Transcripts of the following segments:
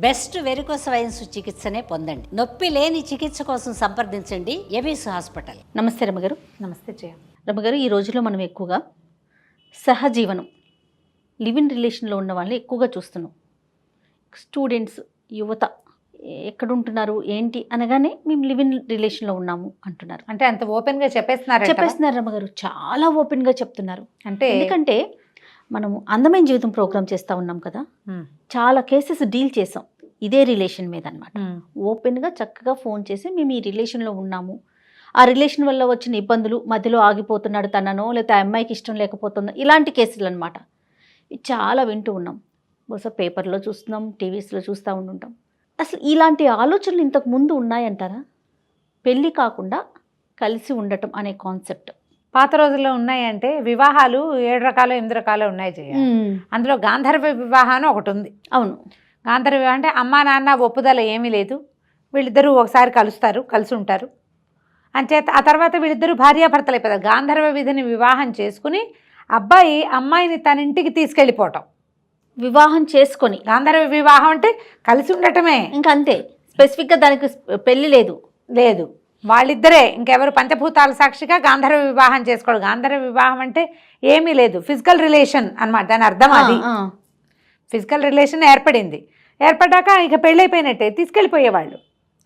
Best varicose wines చికిత్సనే పొందండి. నొప్పి లేని చికిత్స కోసం సంప్రదించండి ఎబిస్ హాస్పిటల్. నమస్తే రమగారు. నమస్తే జయ. రమగారు, ఈ రోజుల్లో మనం ఎక్కువగా సహజీవనం, లివ్ ఇన్ రిలేషన్లో ఉన్న వాళ్ళని ఎక్కువగా చూస్తున్నాం. స్టూడెంట్స్, యువత ఎక్కడుంటున్నారు ఏంటి అనగానే మేము లివ్ ఇన్ రిలేషన్లో ఉన్నాము అంటున్నారు. అంటే అంత ఓపెన్గా చెప్పేస్తున్నారు రమగారు, చాలా ఓపెన్గా చెప్తున్నారు. అంటే ఎందుకంటే మనము అందమైన జీవితం ప్రోగ్రామ్ చేస్తూ ఉన్నాం కదా, చాలా కేసెస్ డీల్ చేసాం ఇదే రిలేషన్ మీద అనమాట. ఓపెన్గా చక్కగా ఫోన్ చేసి మేము ఈ రిలేషన్లో ఉన్నాము, ఆ రిలేషన్ వల్ల వచ్చిన ఇబ్బందులు, మధ్యలో ఆగిపోతున్నాడు తననో లేకపోతే ఆ అమ్మాయికి ఇష్టం లేకపోతుందో, ఇలాంటి కేసులు అనమాట. చాలా వింటూ ఉన్నాం. బహుశా పేపర్లో చూస్తున్నాం, టీవీస్లో చూస్తూ ఉంటుంటాం. అసలు ఇలాంటి ఆలోచనలు ఇంతకు ముందు ఉన్నాయంటారా? పెళ్ళి కాకుండా కలిసి ఉండటం అనే కాన్సెప్ట్ పాత రోజుల్లో ఉన్నాయంటే వివాహాలు 7 రకాలు 8 రకాలు ఉన్నాయి జయ. అందులో గాంధర్వ వివాహం అని ఒకటి ఉంది. అవును, గాంధర్వ వివాహం అంటే అమ్మా నాన్న ఒప్పుదల ఏమీ లేదు, వీళ్ళిద్దరూ ఒకసారి కలిసి ఉంటారు అంచేత ఆ తర్వాత వీళ్ళిద్దరూ భార్యాభర్తలు అయిపోతారు. గాంధర్వ విధిని వివాహం చేసుకుని అబ్బాయి అమ్మాయిని తన ఇంటికి తీసుకెళ్ళిపోవటం, వివాహం చేసుకొని. గాంధర్వ వివాహం అంటే కలిసి ఉండటమే, ఇంకా అంతే. స్పెసిఫిక్గా దానికి పెళ్ళి లేదు. వాళ్ళిద్దరే, ఇంకెవరు పంచభూతాల సాక్షిగా గాంధర్వ వివాహం చేసుకోవడం. గాంధర్వ వివాహం అంటే ఏమీ లేదు, ఫిజికల్ రిలేషన్ అన్నమాట. దాని అర్థం అది. ఫిజికల్ రిలేషన్ ఏర్పడ్డాక ఇక పెళ్ళైపోయినట్టే, తీసుకెళ్ళిపోయేవాళ్ళు.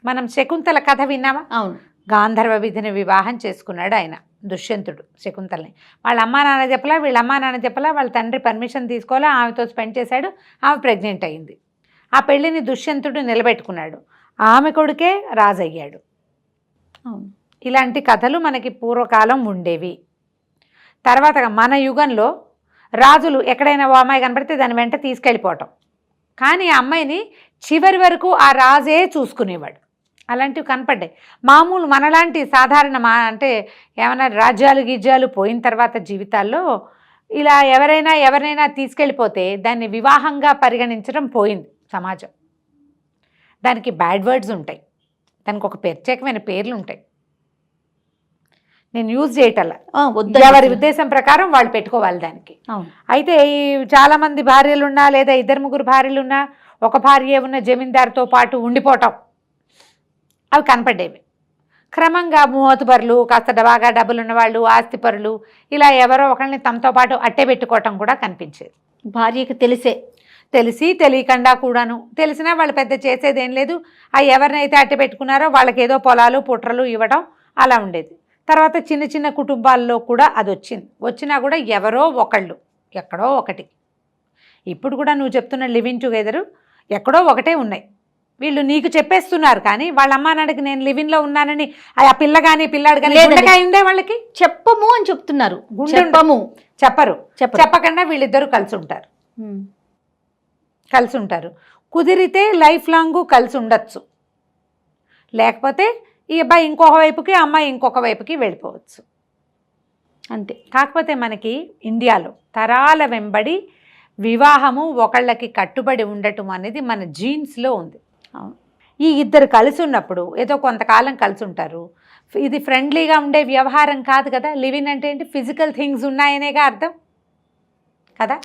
మనం శకుంతల కథ విన్నామా? అవును. గాంధర్వ విధిని వివాహం చేసుకున్నాడు ఆయన, దుష్యంతుడు శకుంతలని. వాళ్ళ అమ్మా నాన్న చెప్పలా, వీళ్ళ అమ్మా నాన్న చెప్పలా, వాళ్ళ తండ్రి పర్మిషన్ తీసుకోవాలా, ఆమెతో స్పెండ్ చేశాడు, ఆమె ప్రెగ్నెంట్ అయింది. ఆ పెళ్ళిని దుష్యంతుడు నిలబెట్టుకున్నాడు, ఆమె కొడుకే రాజు అయ్యాడు. ఇలాంటి కథలు మనకి పూర్వకాలం ఉండేవి. తర్వాత మన యుగంలో రాజులు ఎక్కడైనా ఓ అమ్మాయి కనపడితే దాని వెంట తీసుకెళ్ళిపోవటం, కానీ ఆ అమ్మాయిని చివరి వరకు ఆ రాజే చూసుకునేవాడు. అలాంటివి కనపడ్డాయి. మామూలు మనలాంటి సాధారణ అంటే ఏమైనా రాజ్యాలు పోయిన తర్వాత జీవితాల్లో ఇలా ఎవరైనా తీసుకెళ్ళిపోతే దాన్ని వివాహంగా పరిగణించడం పోయింది సమాజం. దానికి బ్యాడ్ వర్డ్స్ ఉంటాయి, దానికి ఒక ప్రత్యేకమైన పేర్లు ఉంటాయి. నేను యూజ్ చేయటల్లా, ఎవరి ఉద్దేశం ప్రకారం వాళ్ళు పెట్టుకోవాలి దానికి. అయితే ఈ చాలామంది భార్యలున్నా లేదా 2-3 భార్యలున్నా, ఒక భార్య ఉన్న జమీందారుతో పాటు ఉండిపోవటం, అవి కనపడేవి. క్రమంగా మూవతుపరులు, కాస్త బాగా డబ్బులు ఉన్నవాళ్ళు, ఆస్తిపరులు, ఇలా ఎవరో ఒకరిని తమతో పాటు అట్టే పెట్టుకోవటం కూడా కనిపించేది. భార్యకి తెలిసి తెలియకుండా కూడాను. తెలిసినా వాళ్ళు పెద్ద చేసేదేం లేదు. ఆ ఎవరినైతే అట్టే పెట్టుకున్నారో వాళ్ళకి ఏదో పొలాలు పుట్రలు ఇవ్వడం అలా ఉండేది. తర్వాత చిన్న చిన్న కుటుంబాల్లో కూడా అది వచ్చినా కూడా ఎవరో ఒకళ్ళు, ఎక్కడో ఒకటి. ఇప్పుడు కూడా నువ్వు చెప్తున్న లివింగ్ టుగెదరు ఎక్కడో ఒకటే ఉన్నాయి. వీళ్ళు నీకు చెప్పేస్తున్నారు, కానీ వాళ్ళ అమ్మా నాన్నకి నేను లివింగ్లో ఉన్నానని ఆ పిల్ల కానీ పిల్లాడు కానీ ఉందే, వాళ్ళకి చెప్పము అని చెప్తున్నారు. చెప్పకుండా వీళ్ళిద్దరూ కలిసి ఉంటారు. కుదిరితే లైఫ్ లాంగ్ కలిసి ఉండొచ్చు, లేకపోతే ఈ అబ్బాయి ఇంకొక వైపుకి, అమ్మాయి ఇంకొక వైపుకి వెళ్ళిపోవచ్చు, అంతే. కాకపోతే మనకి ఇండియాలో తరాల వెంబడి వివాహము ఒకళ్ళకి కట్టుబడి ఉండటం అనేది మన జీన్స్లో ఉంది. ఈ ఇద్దరు కలిసి ఉన్నప్పుడు ఏదో కొంతకాలం కలిసి ఉంటారు. ఇది ఫ్రెండ్లీగా ఉండే వ్యవహారం కాదు కదా. లివింగ్ అంటే ఏంటి? ఫిజికల్ థింగ్స్ ఉన్నాయనేగా అర్థం కదా.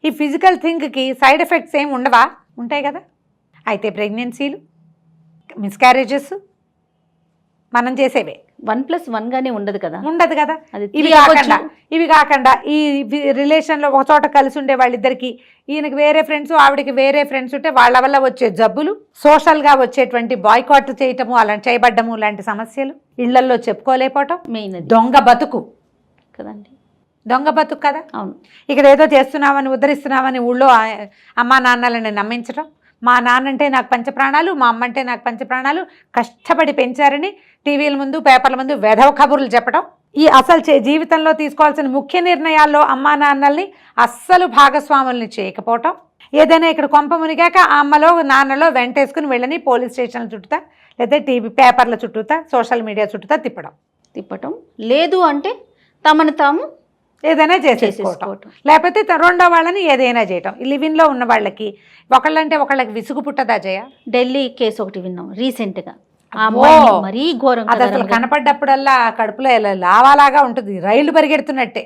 ఈ ఫిజికల్ థింగ్కి సైడ్ ఎఫెక్ట్స్ ఏమి ఉండవా? ఉంటాయి కదా. అయితే ప్రెగ్నెన్సీలు, మిస్క్యారేజెస్ మనం చేసేవే. 1+1 ఉండదు కదా. ఇవి కాకుండా ఈ రిలేషన్లో ఒక చోట కలిసి ఉండే వాళ్ళిద్దరికి, ఈయనకి వేరే ఫ్రెండ్స్, ఆవిడకి వేరే ఫ్రెండ్స్ ఉంటే వాళ్ళ వల్ల వచ్చే జబ్బులు, సోషల్గా వచ్చేటువంటి బాయ్కాట్ చేయటము, అలా చేయబడ్డము లాంటి సమస్యలు, ఇళ్లల్లో చెప్పుకోలేకపోవటం, మెయిన్ దొంగ బతుకు కదండి. దొంగ బతుకు కదా. అవును. ఇక్కడ ఏదో చేస్తున్నామని, ఉద్ధరిస్తున్నామని ఊళ్ళో అమ్మా నాన్నలని నమ్మించడం. మా నాన్నంటే నాకు పంచప్రాణాలు, మా అమ్మ అంటే నాకు పంచప్రాణాలు, కష్టపడి పెంచారని టీవీల ముందు, పేపర్ల ముందు వెధవ కబుర్లు చెప్పడం. ఈ అసలు జీవితంలో తీసుకోవాల్సిన ముఖ్య నిర్ణయాల్లో అమ్మా నాన్నల్ని అస్సలు భాగస్వాముల్ని చేయకపోవటం. ఏదైనా ఇక్కడ కొంప మునిగాక ఆ అమ్మలో నాన్నలో వెంటేసుకుని వెళ్ళని పోలీస్ స్టేషన్ల చుట్టూతా, లేదా టీవీ పేపర్ల చుట్టూతా, సోషల్ మీడియా చుట్టూతా తిప్పడం. లేదు అంటే తమను తాము ఏదైనా చేసేసుకోవటం, లేకపోతే రెండో వాళ్ళని ఏదైనా చేయటం. ఈ లివింగ్లో ఉన్న వాళ్ళకి ఒకళ్ళంటే ఒకళ్ళకి విసుగు పుట్టదా జయ? ఢిల్లీ కేసు ఒకటి విన్నాం రీసెంట్గా. ఆ అమ్మాయి మరీ ఘోరం అది కదా అసలు రమగారు. కనపడ్డప్పుడల్లా కడుపులో ఇలా లావాలాగా ఉంటుంది, రైళ్లు పరిగెడుతున్నట్టే.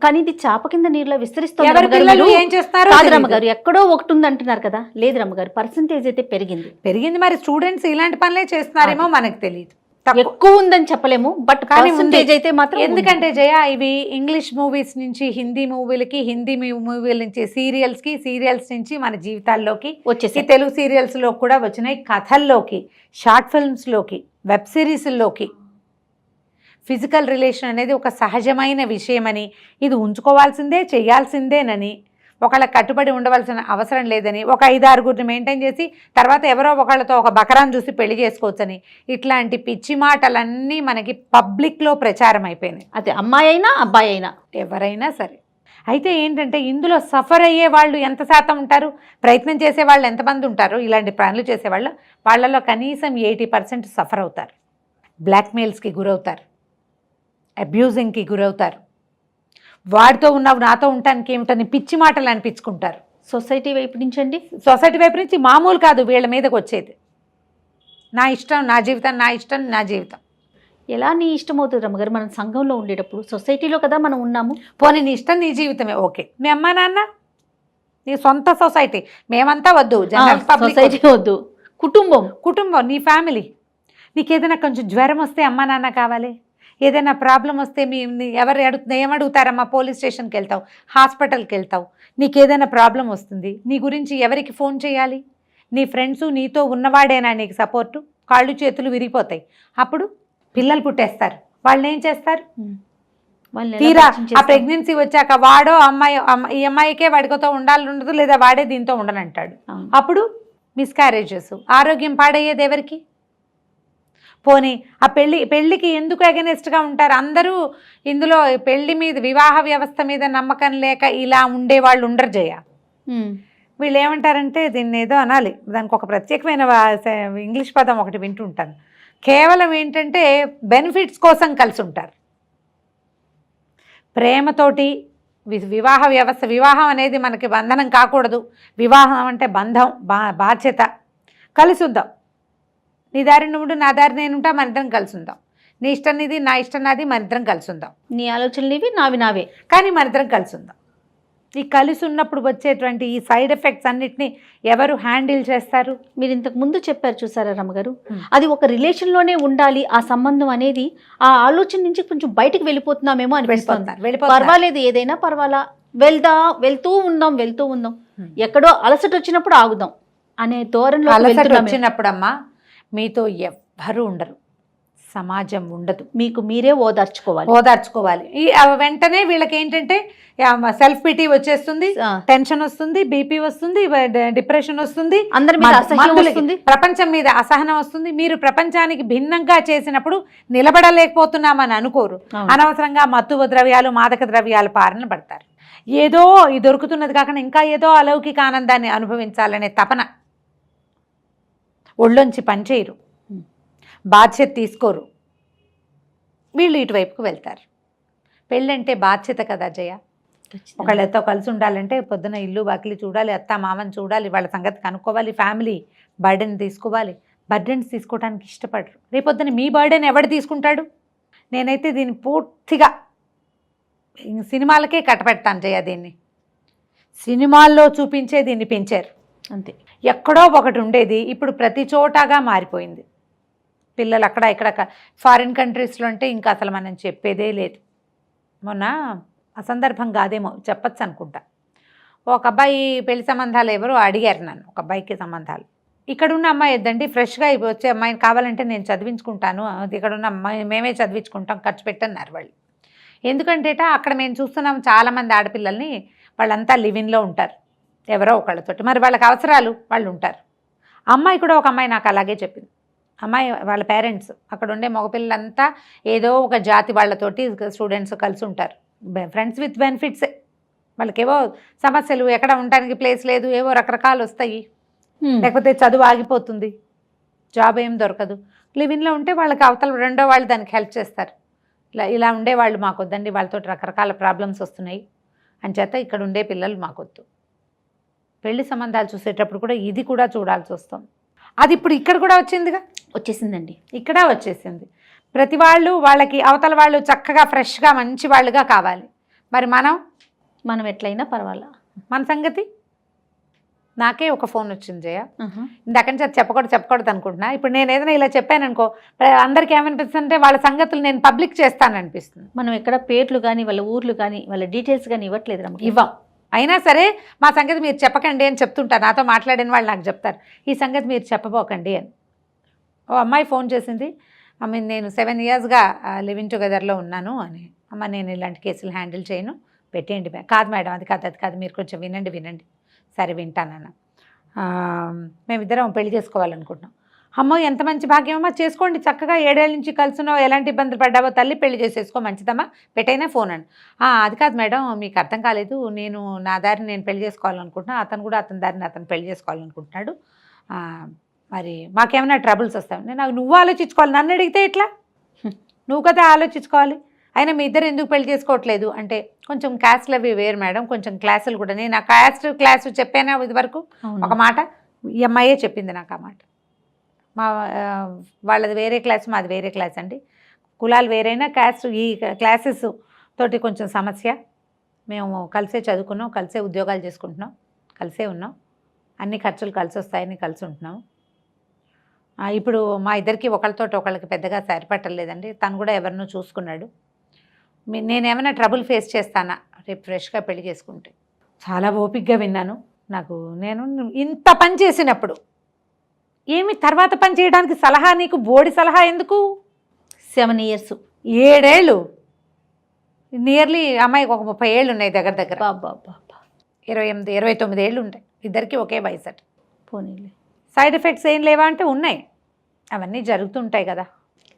కానీ ఇది చాప కింద నీరులో విస్తరిస్తుంది ఎవరి రమగారు. పిల్లలు మీరు ఏం చేస్తారో కాదు తెలీదు. రమగారు, ఎక్కడో ఒకటి ఉంది అంటున్నారు కదా. లేదు రమగారు, పర్సంటేజ్ అయితే పెరిగింది. మరి స్టూడెంట్స్ ఇలాంటి పనులే చేస్తున్నారేమో మనకు తెలియదు. ఎక్కువ ఉందని చెప్పలేము, బట్ కానీ పర్సంటేజ్ అయితే మాత్రం ఎందుకంటే జయ, ఇవి ఇంగ్లీష్ మూవీస్ నుంచి హిందీ మూవీలకి, హిందీ మూవీల నుంచి సీరియల్స్కి, సీరియల్స్ నుంచి మన జీవితాల్లోకి వచ్చేసి తెలుగు సీరియల్స్లో కూడా వచ్చినాయి, కథల్లోకి, షార్ట్ ఫిల్మ్స్లోకి, వెబ్ సిరీస్లోకి. ఫిజికల్ రిలేషన్ అనేది ఒక సహజమైన విషయమని, ఇది ఉంచుకోవాల్సిందే, చేయాల్సిందేనని, ఒకళ్ళ కట్టుబడి ఉండవలసిన అవసరం లేదని, ఒక 5-6 మెయింటైన్ చేసి తర్వాత ఎవరో ఒకళ్ళతో ఒక బకరాన్ని చూసి పెళ్లి చేసుకోవచ్చని, ఇట్లాంటి పిచ్చి మాటలన్నీ మనకి పబ్లిక్లో ప్రచారం అయిపోయినాయి. అదే అమ్మాయి అయినా అబ్బాయి అయినా ఎవరైనా సరే. అయితే ఏంటంటే ఇందులో సఫర్ అయ్యే వాళ్ళు ఎంత శాతం ఉంటారు, ప్రయత్నం చేసే వాళ్ళు ఎంతమంది ఉంటారు, ఇలాంటి పనులు చేసేవాళ్ళు, వాళ్ళలో కనీసం 80% సఫర్ అవుతారు, బ్లాక్మెయిల్స్కి గురవుతారు, అబ్యూజింగ్కి గురవుతారు, వాడితో ఉన్నావు నాతో ఉండటానికి ఏమిటని పిచ్చి మాటలు అనిపించుకుంటారు. సొసైటీ వైపు నుంచి అండి, సొసైటీ వైపు నుంచి మామూలు కాదు వీళ్ళ మీదకి వచ్చేది. నా ఇష్టం నా జీవితం, నా ఇష్టం నా జీవితం. ఎలా నీ ఇష్టం అవుతుంది రమ్మగారు? మనం సంఘంలో ఉండేటప్పుడు సొసైటీలో కదా మనం ఉన్నాము. పోనీ నీ ఇష్టం నీ జీవితమే, ఓకే. మీ అమ్మా నాన్న, నీ సొంత సొసైటీ, మేమంతా వద్దు, జనరల్ పబ్లిక్ సొసైటీ వద్దు, కుటుంబం, నీ ఫ్యామిలీ. నీకు ఏదైనా కొంచెం జ్వరం వస్తే అమ్మా నాన్న కావాలి, ఏదైనా ప్రాబ్లం వస్తే ఏమడుగుతారమ్మా? పోలీస్ స్టేషన్కి వెళ్తావు, హాస్పిటల్కి వెళ్తావు, నీకు ఏదైనా ప్రాబ్లం వస్తుంది, నీ గురించి ఎవరికి ఫోన్ చేయాలి? నీ ఫ్రెండ్స్, నీతో ఉన్నవాడేనా నీకు సపోర్టు? కాళ్ళు చేతులు విరిగిపోతాయి. అప్పుడు పిల్లలు పుట్టేస్తారు, వాళ్ళని ఏం చేస్తారు? తీరా ఆ ప్రెగ్నెన్సీ వచ్చాక వాడో ఈ అమ్మాయికే వాడితో ఉండదు, లేదా వాడే దీంతో ఉండనంటాడు. అప్పుడు మిస్క్యారేజెస్, ఆరోగ్యం పాడయ్యేది ఎవరికి? పోనీ ఆ పెళ్ళికి ఎందుకు అగెనెస్ట్గా ఉంటారు అందరూ? ఇందులో పెళ్లి మీద, వివాహ వ్యవస్థ మీద నమ్మకం లేక ఇలా ఉండేవాళ్ళు ఉండరు జయ. వీళ్ళు ఏమంటారంటే, దీన్ని ఏదో అనాలి, దానికి ఒక ప్రత్యేకమైన ఇంగ్లీష్ పదం ఒకటి వింటుంటాను. కేవలం ఏంటంటే బెనిఫిట్స్ కోసం కలిసి ఉంటారు. ప్రేమతోటి వివాహ వ్యవస్థ, వివాహం అనేది మనకి బంధనం కాకూడదు, వివాహం అంటే బంధం, బాధ్యత. కలిసి ఉందాం, నీ దారి నువ్వు, నా దారి నేను ఉంటా, మన ఇద్దరం కలిసి ఉందాం. నీ ఇష్టం నీది, నా ఇష్టం నాది, మన ఇద్దరం కలిసి ఉందాం. నీ ఆలోచనలు ఇవి, నావి నావే, కానీ మన ఇద్దరం కలిసి ఉందాం. ఈ కలిసి ఉన్నప్పుడు వచ్చేటువంటి ఈ సైడ్ ఎఫెక్ట్స్ అన్నిటినీ ఎవరు హ్యాండిల్ చేస్తారు? మీరు ఇంతకు ముందు చెప్పారు చూసారా రమ్మగారు, అది ఒక రిలేషన్లోనే ఉండాలి ఆ సంబంధం అనేది. ఆ ఆలోచన నుంచి కొంచెం బయటకు వెళ్ళిపోతున్నామేమో అనిపిస్తుంది. పర్వాలేదు, ఏదైనా పర్వాలా, వెళ్తూ ఉందాం, ఎక్కడో అలసట వచ్చినప్పుడు ఆగుదాం అనే ధోరణిలో అలసట వచ్చినప్పుడమ్మా మీతో ఎవ్వరూ ఉండరు, సమాజం ఉండదు, మీకు మీరే ఓదార్చుకోవాలి. ఈ వెంటనే వీళ్ళకి ఏంటంటే సెల్ఫ్ పిటీ వచ్చేస్తుంది, టెన్షన్ వస్తుంది, బీపీ వస్తుంది, డిప్రెషన్ వస్తుంది, ప్రపంచం మీద అసహనం వస్తుంది. మీరు ప్రపంచానికి భిన్నంగా చేసినప్పుడు నిలబడలేకపోతున్నామని అనుకోరు, అనవసరంగా మత్తు ద్రవ్యాలు, మాదక ద్రవ్యాల బారిన పడతారు. ఏదో ఈ దొరుకుతున్నది కాకుండా ఇంకా ఏదో అలౌకిక ఆనందాన్ని అనుభవించాలనే తపన, ఒళ్ళొంచి పనిచేయరు, బాధ్యత తీసుకోరు, వీళ్ళు ఇటువైపుకు వెళ్తారు. పెళ్ళంటే బాధ్యత కదా జయ. ఒకళ్ళతో కలిసి ఉండాలంటే పొద్దున ఇల్లు వాకిలి చూడాలి, అత్త మామని చూడాలి, వాళ్ళ సంగతి కనుక్కోవాలి, ఫ్యామిలీ బర్డెన్ తీసుకోవాలి. బర్డెన్స్ తీసుకోవడానికి ఇష్టపడరు. రేపొద్దున మీ బర్డెన్ ఎవడు తీసుకుంటాడు? నేనైతే దీన్ని పూర్తిగా సినిమాలకే కట్టపెడతాను జయ. దీన్ని సినిమాల్లో చూపించే దీన్ని పెంచారు అంతే. ఎక్కడో ఒకటి ఉండేది, ఇప్పుడు ప్రతి చోటగా మారిపోయింది. పిల్లలు అక్కడ ఇక్కడ ఫారిన్ కంట్రీస్లో అంటే ఇంకా అసలు మనం చెప్పేదే లేదు. మొన్న అసందర్భం కాదేమో చెప్పచ్చు అనుకుంటా, ఒక అబ్బాయి పెళ్లి సంబంధాలు ఎవరో అడిగారు నన్ను, ఒక అబ్బాయికి సంబంధాలు. ఇక్కడున్న అమ్మాయి వద్దండి, ఫ్రెష్గా వచ్చే అమ్మాయిని కావాలంటే నేను చదివించుకుంటాను, ఇక్కడున్న అమ్మాయి మేమే చదివించుకుంటాం, ఖర్చు పెట్టన్నారు వాళ్ళు. ఎందుకంటే అక్కడ మేము చూస్తున్నాం చాలామంది ఆడపిల్లల్ని, వాళ్ళంతా లివిన్లో ఉంటారు ఎవరో ఒకళ్ళతోటి, మరి వాళ్ళకి అవసరాలు వాళ్ళు ఉంటారు. అమ్మాయి కూడా ఒక అమ్మాయి నాకు అలాగే చెప్పింది. అమ్మాయి వాళ్ళ పేరెంట్స్ అక్కడ ఉండే మగపిల్లలంతా ఏదో ఒక జాతి వాళ్ళతోటి స్టూడెంట్స్ కలిసి ఉంటారు, ఫ్రెండ్స్ విత్ బెనిఫిట్సే. వాళ్ళకేవో సమస్యలు, ఎక్కడ ఉండడానికి ప్లేస్ లేదు, ఏవో రకరకాలు వస్తాయి, లేకపోతే చదువు ఆగిపోతుంది, జాబ్ ఏం దొరకదు. లివిన్లో ఉంటే వాళ్ళకి అవతల రెండో వాళ్ళు దానికి హెల్ప్ చేస్తారు. ఇలా ఉండేవాళ్ళు మాకొద్దండి, వాళ్ళతో రకరకాల ప్రాబ్లమ్స్ వస్తున్నాయి అని చేత ఇక్కడ ఉండే పిల్లలు మాకొద్దు. పెళ్లి సంబంధాలు చూసేటప్పుడు కూడా ఇది కూడా చూడాల్సి వస్తుంది. అది ఇప్పుడు ఇక్కడ కూడా వచ్చిందిగా, వచ్చేసిందండి. ఇక్కడ వచ్చేసింది. ప్రతి వాళ్ళు వాళ్ళకి అవతల వాళ్ళు చక్కగా ఫ్రెష్గా మంచి వాళ్ళుగా కావాలి. మరి మనం ఎట్లయినా పర్వాలా. మన సంగతి. నాకే ఒక ఫోన్ వచ్చింది జయ, ఇందాక నుంచి అది చెప్పకూడదు అనుకుంటున్నా. ఇప్పుడు నేను ఏదైనా ఇలా చెప్పాను అనుకో, అందరికీ ఏమనిపిస్తుంది అంటే వాళ్ళ సంగతులు నేను పబ్లిక్ చేస్తాను అనిపిస్తుంది. మనం ఎక్కడ పేర్లు కానీ వాళ్ళ ఊర్లు కానీ వాళ్ళ డీటెయిల్స్ కానీ ఇవ్వట్లేదు రమ్మ. ఇవ్వం. అయినా సరే మా సంగతి మీరు చెప్పకండి అని చెప్తుంటారు. నాతో మాట్లాడిన వాళ్ళు నాకు చెప్తారు, ఈ సంగతి మీరు చెప్పబోకండి అని. ఓ అమ్మాయి ఫోన్ చేసింది, నేను 7 yearsగా లివింగ్ టుగెదర్లో ఉన్నాను అని. అమ్మ నేను ఇలాంటి కేసులు హ్యాండిల్ చేయను, పెట్టేయండి. కాదు మేడం, అది కాదు, మీరు కొంచెం వినండి. సరే వింటానన్న. మేమిద్దరం పెళ్లి చేసుకోవాలనుకుంటున్నాం. అమ్మో ఎంత మంచి భాగ్యమమ్మా, చేసుకోండి చక్కగా, 7 ఏళ్ళ నుంచి కలుసున్నావు, ఎలాంటి ఇబ్బందులు పడ్డావో తల్లి, పెళ్లి చేసేసుకో మంచిదమ్మా, పెట్టైనా ఫోన్ అని. అది కాదు మేడం, మీకు అర్థం కాలేదు, నేను నా దారిని నేను పెళ్లి చేసుకోవాలనుకుంటున్నా, అతను కూడా అతని దారిని అతను పెళ్లి చేసుకోవాలనుకుంటున్నాడు, మరి మాకేమైనా ట్రబుల్స్ వస్తాయి. నువ్వు ఆలోచించుకోవాలి, నన్ను అడిగితే ఎట్లా, నువ్వు కదా ఆలోచించుకోవాలి. అయినా మీ ఇద్దరు ఎందుకు పెళ్లి చేసుకోవట్లేదు అంటే, కొంచెం క్యాస్ట్లు అవి వేరు మేడం, కొంచెం క్లాసులు కూడా. నేను ఆ క్లాసు చెప్పానా ఇది వరకు ఒక మాట, ఈ అమ్మాయే చెప్పింది నాకు ఆ మాట. వాళ్ళది వేరే క్లాస్, మాది వేరే క్లాస్ అండి, కులాలు వేరైనా క్యాస్ట్ ఈ క్లాసెస్ తోటి కొంచెం సమస్య. మేము కలిసే చదువుకున్నాం, కలిసే ఉద్యోగాలు చేసుకుంటున్నాం, కలిసే ఉన్నాం, అన్ని ఖర్చులు కలిసి వస్తాయని కలిసి ఉంటున్నాము. ఇప్పుడు మా ఇద్దరికి ఒకళ్ళకి పెద్దగా సరిపట్టలేదండి, తను కూడా ఎవరినో చూసుకున్నాడు. నేనేమైనా ట్రబుల్ ఫేస్ చేస్తానా రేపు ఫ్రెష్గా పెళ్లి చేసుకుంటే? చాలా ఓపికగా విన్నాను. నేను ఇంత పని చేసినప్పుడు ఏమి తర్వాత పని చేయడానికి సలహా, నీకు బోడి సలహా ఎందుకు? 7 years, 7 ఏళ్ళు, నియర్లీ అమ్మాయికి ఒక 30 ఏళ్ళు ఉన్నాయి దగ్గర. 28, 29 ఏళ్ళు ఉంటాయి ఇద్దరికి, ఒకే వయసు అట. పోనీలే, సైడ్ ఎఫెక్ట్స్ ఏం లేవా అంటే ఉన్నాయి, అవన్నీ జరుగుతుంటాయి కదా.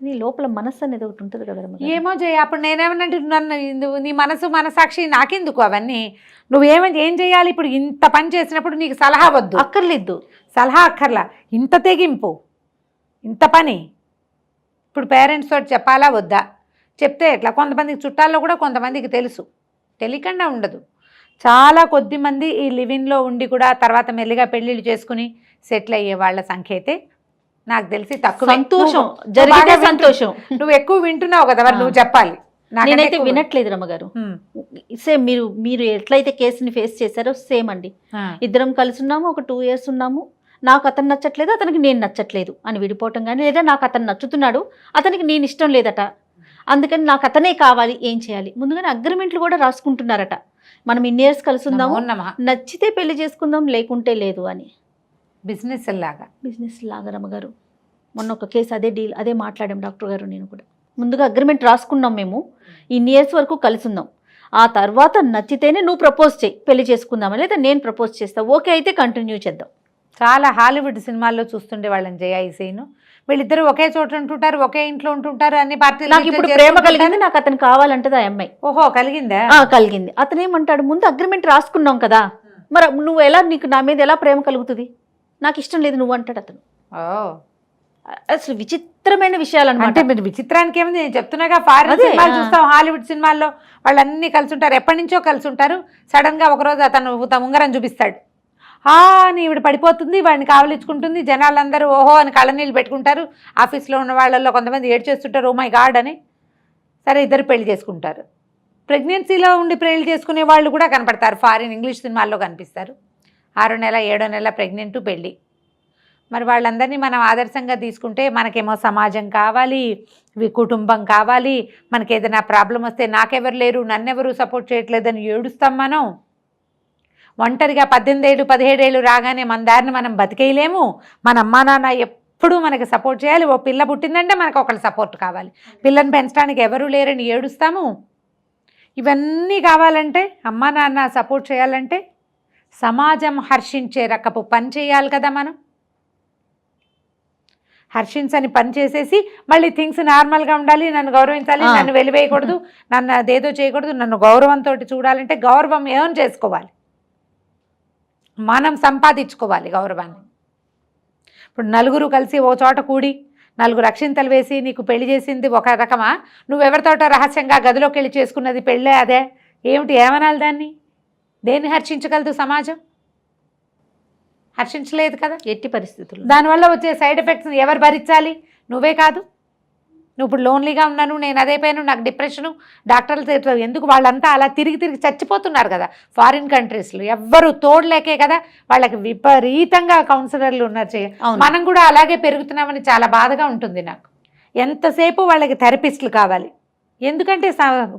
నీ లోపల మనస్సు అనేది ఒకటి ఉంటుంది కదా. ఏమో జయ, అప్పుడు నేనేమనంటే నన్ను నీ మనసాక్షి నాకెందుకు అవన్నీ, ఏం చేయాలి ఇప్పుడు? ఇంత పని చేసినప్పుడు నీకు సలహా వద్దు, అక్కర్లేదు, సలహా అక్కర్లా, ఇంత తెగింపు, ఇంత పని ఇప్పుడు పేరెంట్స్ తోటి చెప్పాలా వద్దా? చెప్తే ఎట్లా? కొంతమందికి చుట్టాల్లో కూడా కొంతమందికి తెలుసు, తెలియకుండా ఉండదు. చాలా కొద్ది మంది ఈ లివింగ్లో ఉండి కూడా తర్వాత మెల్లిగా పెళ్ళిళ్ళు చేసుకుని సెటిల్ అయ్యే వాళ్ళ సంఖ్య అయితే నాకు తెలిసి తక్కువ. సంతోషం, జరిగితే సంతోషం. నువ్వు ఎక్కువ వింటున్నావు కదా, మరి నువ్వు చెప్పాలి. నేనైతే వినట్లేదు రమ్మగారు. సేమ్ మీరు ఎట్లయితే కేసుని ఫేస్ చేశారో సేమ్ అండి. ఇద్దరం కలిసి ఉన్నాము, ఒక 2 years ఉన్నాము, నాకు అతను నచ్చట్లేదు, అతనికి నేను నచ్చట్లేదు అని విడిపోవటం కానీ, లేదా నాకు అతను నచ్చుతున్నాడు, అతనికి నేను ఇష్టం లేదట, అందుకని నాకు అతనే కావాలి, ఏం చేయాలి? ముందుగానే అగ్రిమెంట్లు కూడా రాసుకుంటున్నారట, మనం ఇన్ని ఇయర్స్ కలిసి ఉందాము, నచ్చితే పెళ్లి చేసుకుందాం, లేకుంటే లేదు అని. బిజినెస్ లాగా రమ్మగారు. మొన్న ఒక కేసు అదే డీల్, అదే మాట్లాడాం డాక్టర్ గారు నేను కూడా. ముందుగా అగ్రిమెంట్ రాసుకున్నాం, మేము ఇన్ని ఇయర్స్ వరకు కలిసి ఉన్నాం, ఆ తర్వాత నచ్చితేనే నువ్వు ప్రపోజ్ చేయి, పెళ్లి చేసుకుందామని, లేదా నేను ప్రపోజ్ చేస్తా, ఓకే అయితే కంటిన్యూ చేద్దాం. చాలా హాలీవుడ్ సినిమాల్లో చూస్తుండే వాళ్ళని జయ, ఈ సీన్ వీళ్ళిద్దరు ఒకే చోట ఉంటుంటారు, ఒకే ఇంట్లో ఉంటుంటారు, అన్ని పార్టీలు. నాకు ఇప్పుడు ప్రేమ కలిగింది, నాకు అతను కావాలంటది ఆ అమ్మాయి. ఓహో, కలిగిందా? కలిగింది. అతను ఏమంటాడు, ముందు అగ్రిమెంట్ రాసుకున్నాం కదా, మరి నువ్వు ఎలా, నీకు నా మీద ఎలా ప్రేమ కలుగుతుంది, నాకు ఇష్టం లేదు నువ్వు అంటాడు అతను. అసలు విచిత్రమైన విషయాలు అంటే మీరు విచిత్రానికి ఏముంది, నేను చెప్తున్నాగా, ఫారిన్ సినిమాలు చూస్తాం, హాలీవుడ్ సినిమాల్లో వాళ్ళన్నీ కలిసి ఉంటారు, ఎప్పటి నుంచో కలిసి ఉంటారు. సడన్ గా ఒకరోజు అతను ఉంగరం చూపిస్తాడు, అని ఈవిడ పడిపోతుంది, వాడిని కావలించుకుంటుంది, జనాలందరూ ఓహో అని కళ్ళనీళ్ళు పెట్టుకుంటారు. ఆఫీస్లో ఉన్న వాళ్ళల్లో కొంతమంది ఏడ్ చేస్తుంటారు, ఓ మై గాడ్ అని. సరే, ఇద్దరు పెళ్లి చేసుకుంటారు. ప్రెగ్నెన్సీలో ఉండి పెళ్లి చేసుకునే వాళ్ళు కూడా కనపడతారు, ఫారిన్ ఇంగ్లీష్ సినిమాల్లో కనిపిస్తారు. 6వ నెల 7వ నెల ప్రెగ్నెంట్, పెళ్ళి. మరి వాళ్ళందరినీ మనం ఆదర్శంగా తీసుకుంటే, మనకేమో సమాజం కావాలి, కుటుంబం కావాలి, మనకి ఏదైనా ప్రాబ్లం వస్తే నాకెవరు లేరు, నన్నెవరు సపోర్ట్ చేయట్లేదని ఏడుస్తాం మనం. ఒంటరిగా 18 ఏళ్ళు 17 ఏళ్ళు రాగానే మన దారిని మనం బతికేయలేము. మన అమ్మా నాన్న ఎప్పుడూ మనకి సపోర్ట్ చేయాలి. ఓ పిల్ల పుట్టిందంటే మనకు ఒకళ్ళ సపోర్ట్ కావాలి, పిల్లని పెంచడానికి ఎవరూ లేరని ఏడుస్తాము. ఇవన్నీ కావాలంటే, అమ్మా నాన్న సపోర్ట్ చేయాలంటే, సమాజం హర్షించే రకపు పని చేయాలి కదా మనం. హర్షించని పని చేసేసి మళ్ళీ థింగ్స్ నార్మల్గా ఉండాలి, నన్ను గౌరవించాలి, నన్ను వెలివేయకూడదు, నన్ను అదేదో చేయకూడదు, నన్ను గౌరవంతో చూడాలంటే గౌరవం ఏం చేసుకోవాలి, మనం సంపాదించుకోవాలి గౌరవాన్ని. ఇప్పుడు నలుగురు కలిసి ఓ చోట కూడి 4 అక్షింతలు వేసి నీకు పెళ్లి చేసింది ఒక రకమా, నువ్వెవరితోటో రహస్యంగా గదిలోకి వెళ్ళి చేసుకున్నది పెళ్ళే అదే ఏమిటి? ఏమనాలి దాన్ని? దేన్ని హర్షించగలదు సమాజం? హర్షించలేదు కదా. ఎట్టి పరిస్థితుల్లో దానివల్ల వచ్చే సైడ్ ఎఫెక్ట్స్ ఎవరు భరించాలి? నువ్వే కాదు. నువ్వు ఇప్పుడు లోన్లీగా ఉన్నాను, నేను అదైపోయాను, నాకు డిప్రెషను, డాక్టర్లు ఎందుకు వాళ్ళంతా అలా తిరిగి తిరిగి చచ్చిపోతున్నారు కదా ఫారిన్ కంట్రీస్లో. ఎవ్వరు తోడలేకే కదా వాళ్ళకి విపరీతంగా కౌన్సిలర్లు ఉన్నారు. మనం కూడా అలాగే పెరుగుతున్నామని చాలా బాధగా ఉంటుంది నాకు. ఎంతసేపు వాళ్ళకి థెరపిస్టులు కావాలి. ఎందుకంటే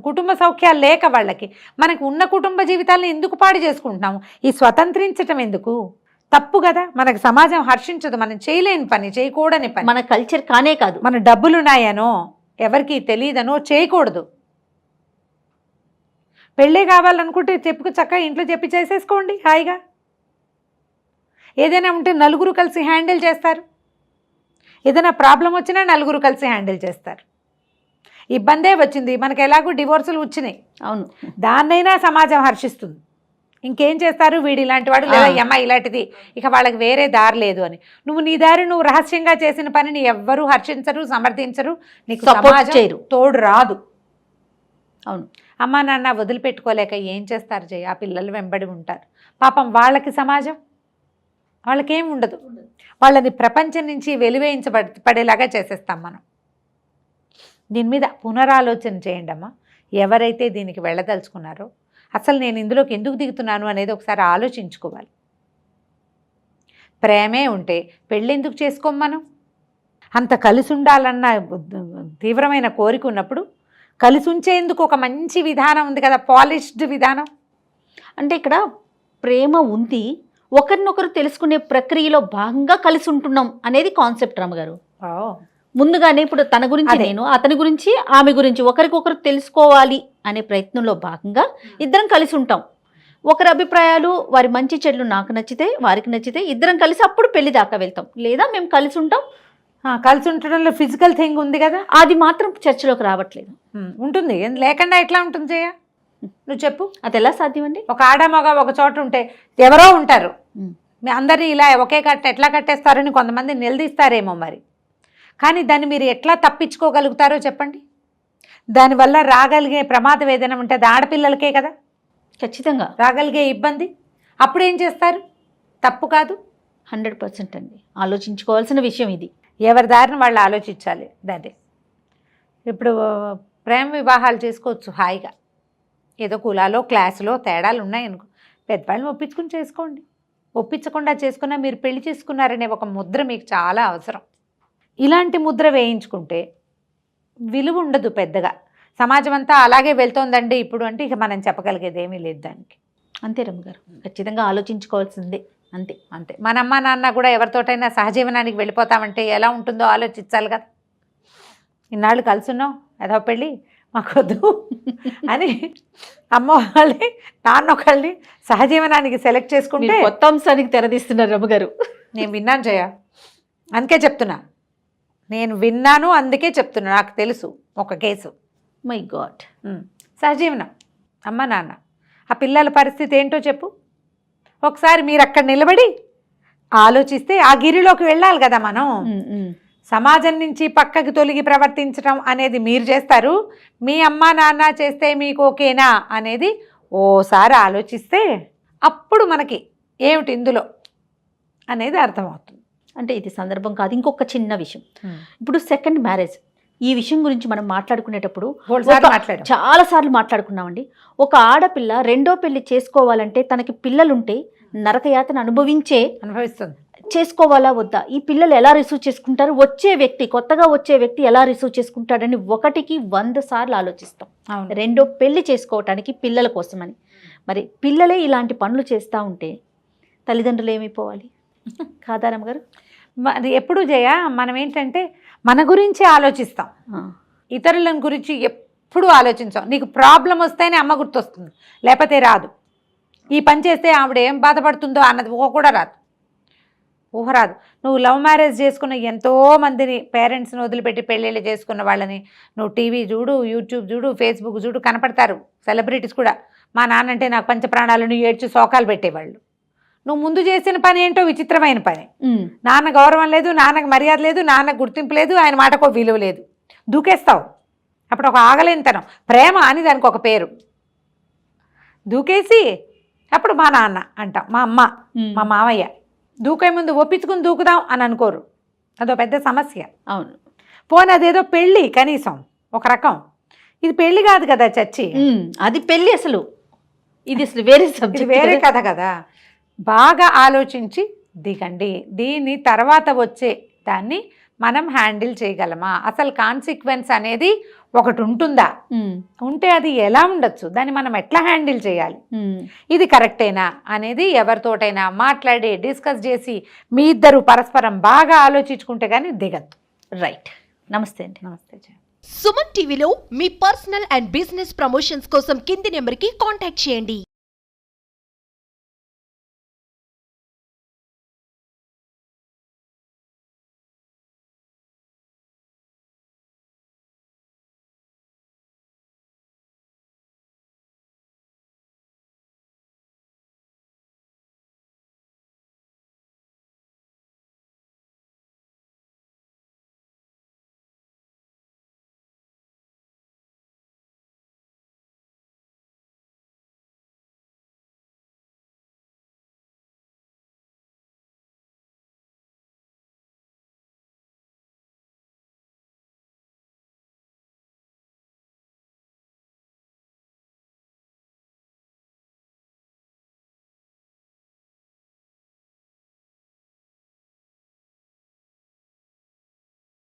కుటుంబ సౌఖ్యాలు లేక వాళ్ళకి. మనకు ఉన్న కుటుంబ జీవితాలను ఎందుకు పాడు చేసుకుంటున్నాము? ఈ స్వతంత్రించటం ఎందుకు? తప్పు కదా. మనకు సమాజం హర్షించదు, మనం చేయలేని పని, చేయకూడని పని. మన కల్చర్ కానే కాదు. మన డబ్బులున్నాయనో ఎవరికి తెలియదనో చేయకూడదు. పెళ్ళే కావాలనుకుంటే చెప్పుకు చక్కగా ఇంట్లో చెప్పి చేసేసుకోండి హాయిగా. ఏదైనా ఉంటే నలుగురు కలిసి హ్యాండిల్ చేస్తారు. ఏదైనా ప్రాబ్లం వచ్చినా నలుగురు కలిసి హ్యాండిల్ చేస్తారు. ఇబ్బందే వచ్చింది, మనకు ఎలాగో డివోర్సులు వచ్చినాయి, అవును, దాన్నైనా సమాజం హర్షిస్తుంది. ఇంకేం చేస్తారు? వీడు ఇలాంటి వాడు, లేదా ఈ అమ్మాయి ఇలాంటిది, ఇక వాళ్ళకి వేరే దారి లేదు అని. నువ్వు నీ దారి నువ్వు రహస్యంగా చేసిన పనిని ఎవ్వరూ హర్షించరు, సమర్థించరు, నీకు సపోర్ట్ చేయరు, తోడు రాదు. అవును. అమ్మా నాన్న వదిలిపెట్టుకోలేక ఏం చేస్తారు జయ? ఆ పిల్లలు వెంబడి ఉంటారు. పాపం వాళ్ళకి సమాజం వాళ్ళకేం ఉండదు. వాళ్ళని ప్రపంచం నుంచి వెలివేయించబడేలాగా చేసేస్తాం మనం. దీని మీద పునరాలోచన చేయండి అమ్మా. ఎవరైతే దీనికి వెళ్ళదలుచుకున్నారో అసలు నేను ఇందులోకి ఎందుకు దిగుతున్నాను అనేది ఒకసారి ఆలోచించుకోవాలి. ప్రేమే ఉంటే పెళ్ళెందుకు చేసుకోం మనం? అంత కలిసి ఉండాలన్న తీవ్రమైన కోరిక ఉన్నప్పుడు కలిసి ఉంచేందుకు ఒక మంచి విధానం ఉంది కదా, పాలిష్డ్ విధానం. అంటే ఇక్కడ ప్రేమ ఉంది, ఒకరినొకరు తెలుసుకునే ప్రక్రియలో భాగంగా కలిసి ఉంటున్నాం అనేది కాన్సెప్ట్ రమ్మగారు. ముందుగానే ఇప్పుడు తన గురించి నేను, అతని గురించి ఆమె గురించి ఒకరికొకరు తెలుసుకోవాలి అనే ప్రయత్నంలో భాగంగా ఇద్దరం కలిసి ఉంటాం. ఒకరి అభిప్రాయాలు, వారి మంచి చెడులు నాకు నచ్చితే, వారికి నచ్చితే ఇద్దరం కలిసి అప్పుడు పెళ్లి దాకా వెళ్తాం. లేదా మేము కలిసి ఉంటాం. కలిసి ఉండటంలో ఫిజికల్ థింగ్ ఉంది కదా, అది మాత్రం చర్చలోకి రావట్లేదు. ఉంటుంది, లేకుండా ఎట్లా ఉంటుంది జయ? నువ్వు చెప్పు. అది ఎలా సాధ్యం అండి? ఒక ఆడ మగ ఒక చోట ఉంటే ఎవరో ఉంటారు, మీ అందరినీ ఇలా ఒకే ఎట్లా కట్టేస్తారని కొంతమంది నిలదీస్తారేమో మరి. కానీ దాన్ని మీరు ఎట్లా తప్పించుకోగలుగుతారో చెప్పండి. దానివల్ల రాగలిగే ప్రమాదం ఏదైనా ఉంటే అది ఆడపిల్లలకే కదా ఖచ్చితంగా రాగలిగే ఇబ్బంది. అప్పుడు ఏం చేస్తారు? తప్పు కాదు. 100% అండి, ఆలోచించుకోవాల్సిన విషయం ఇది. ఎవరి దారిని వాళ్ళు ఆలోచించాలి. దాన్ని ఇప్పుడు ప్రేమ వివాహాలు చేసుకోవచ్చు హాయిగా. ఏదో కులాలో క్లాసులో తేడాలు ఉన్నాయనుకో, పెద్దవాళ్ళని ఒప్పించుకుని చేసుకోండి. ఒప్పించకుండా చేసుకున్నా మీరు పెళ్లి చేసుకున్నారనే ఒక ముద్ర మీకు చాలా అవసరం. ఇలాంటి ముద్ర వేయించుకుంటే విలువ ఉండదు పెద్దగా. సమాజం అంతా అలాగే వెళ్తోందండి ఇప్పుడు అంటే ఇక మనం చెప్పగలిగేది ఏమీ లేదు దానికి. అంతే రమ్మగారు, ఖచ్చితంగా ఆలోచించుకోవాల్సిందే. అంతే అంతే. మన అమ్మ నాన్న కూడా ఎవరితోటైనా సహజీవనానికి వెళ్ళిపోతామంటే ఎలా ఉంటుందో ఆలోచించాలి కదా. ఇన్నాళ్ళు కలిసి ఉన్నాం, ఏదో పెళ్ళి మాకొద్దు అని అమ్మ వాళ్ళని నాన్న ఒకళ్ళని సహజీవనానికి సెలెక్ట్ చేసుకుంటే కొత్త అంశానికి తెరదీస్తున్నారు రమ్మగారు. నేను విన్నాను జయ, అందుకే చెప్తున్నా. నేను విన్నాను అందుకే చెప్తున్నా. నాకు తెలుసు ఒక కేసు. My God. సహజీవనం, అమ్మ నాన్న, ఆ పిల్లల పరిస్థితి ఏంటో చెప్పు. ఒకసారి మీరు అక్కడ నిలబడి ఆలోచిస్తే ఆ గిరిలోకి వెళ్ళాలి కదా మనం. సమాజం నుంచి పక్కకి తొలగి ప్రవర్తించడం అనేది మీరు చేస్తారు. మీ అమ్మ నాన్న చేస్తే మీకు ఓకేనా అనేది ఓసారి ఆలోచిస్తే అప్పుడు మనకి ఏమిటి ఇందులో అనేది అర్థమవుతుంది. అంటే ఇది సందర్భం కాదు, ఇంకొక చిన్న విషయం. ఇప్పుడు సెకండ్ మ్యారేజ్, ఈ విషయం గురించి మనం మాట్లాడుకునేటప్పుడు చాలా సార్లు మాట్లాడుకున్నామండి. ఒక ఆడపిల్ల రెండో పెళ్లి చేసుకోవాలంటే తనకి పిల్లలుంటే నరకయాతన అనుభవిస్తుంది. చేసుకోవాలా వద్దా, ఈ పిల్లలు ఎలా రిసీవ్ చేసుకుంటారు, వచ్చే వ్యక్తి, కొత్తగా వచ్చే వ్యక్తి ఎలా రిసీవ్ చేసుకుంటాడని 1కి 100 సార్లు ఆలోచిస్తాం రెండో పెళ్లి చేసుకోవటానికి పిల్లల కోసమని. మరి పిల్లలే ఇలాంటి పనులు చేస్తూ ఉంటే తల్లిదండ్రులు ఏమైపోవాలి కాదారమ్మ గారు? మరి ఎప్పుడు జయ మనం ఏంటంటే మన గురించి ఆలోచిస్తాం, ఇతరుల గురించి ఎప్పుడు ఆలోచించాం. నీకు ప్రాబ్లం వస్తేనే అమ్మ గుర్తొస్తుంది, లేకపోతే రాదు. ఈ పని చేస్తే ఆవిడ ఏం బాధపడుతుందో అన్నది కూడా రాదు, ఊహ రాదు. నువ్వు లవ్ మ్యారేజ్ చేసుకున్న ఎంతోమందిని, పేరెంట్స్ని వదిలిపెట్టి పెళ్ళిళ్ళు చేసుకున్న వాళ్ళని నువ్వు టీవీ చూడు, యూట్యూబ్ చూడు, ఫేస్బుక్ చూడు, కనపడతారు. సెలబ్రిటీస్ కూడా మా నాన్న అంటే నాకు పంచప్రాణాలను ఏడ్చి శోకాలు పెట్టేవాళ్ళు. నువ్వు ముందు చేసిన పని ఏంటో విచిత్రమైన పని. నాన్న గౌరవం లేదు, నాన్నకు మర్యాద లేదు, నాన్నకు గుర్తింపు లేదు, ఆయన మాటకు విలువ లేదు, దూకేస్తావు. అప్పుడు ఒక ఆగలేనితనం, ప్రేమ అని దానికి ఒక పేరు. దూకేసి అప్పుడు మా నాన్న అంటాం, మా అమ్మ, మా మామయ్య, దూకే ముందు ఒప్పించుకుని దూకుదాం అని అనుకోరు, అదో పెద్ద సమస్య. అవును. పోనీ అదేదో పెళ్ళి కనీసం ఒక రకం, ఇది పెళ్ళి కాదు కదా చచ్చి, అది పెళ్ళి అసలు, ఇది అసలు వేరే ఇది సబ్జెక్ట్. వేరే కథ కదా. బాగా ఆలోచించి దిగండి. దీని తర్వాత వచ్చే దాన్ని మనం హ్యాండిల్ చేయగలమా, అసలు కాన్సిక్వెన్స్ అనేది ఒకటి ఉంటుందా, ఉంటే అది ఎలా ఉండొచ్చు, దాన్ని మనం ఎట్లా హ్యాండిల్ చేయాలి, ఇది కరెక్టేనా అనేది ఎవరితోటైనా మాట్లాడి డిస్కస్ చేసి మీ ఇద్దరు పరస్పరం బాగా ఆలోచించుకుంటే కానీ దిగద్దు. రైట్. నమస్తే అండి. నమస్తే. సుమన్ టీవీలో మీ పర్సనల్ అండ్ బిజినెస్ ప్రమోషన్స్ కోసం కింది నెంబర్కి కాంటాక్ట్ చేయండి.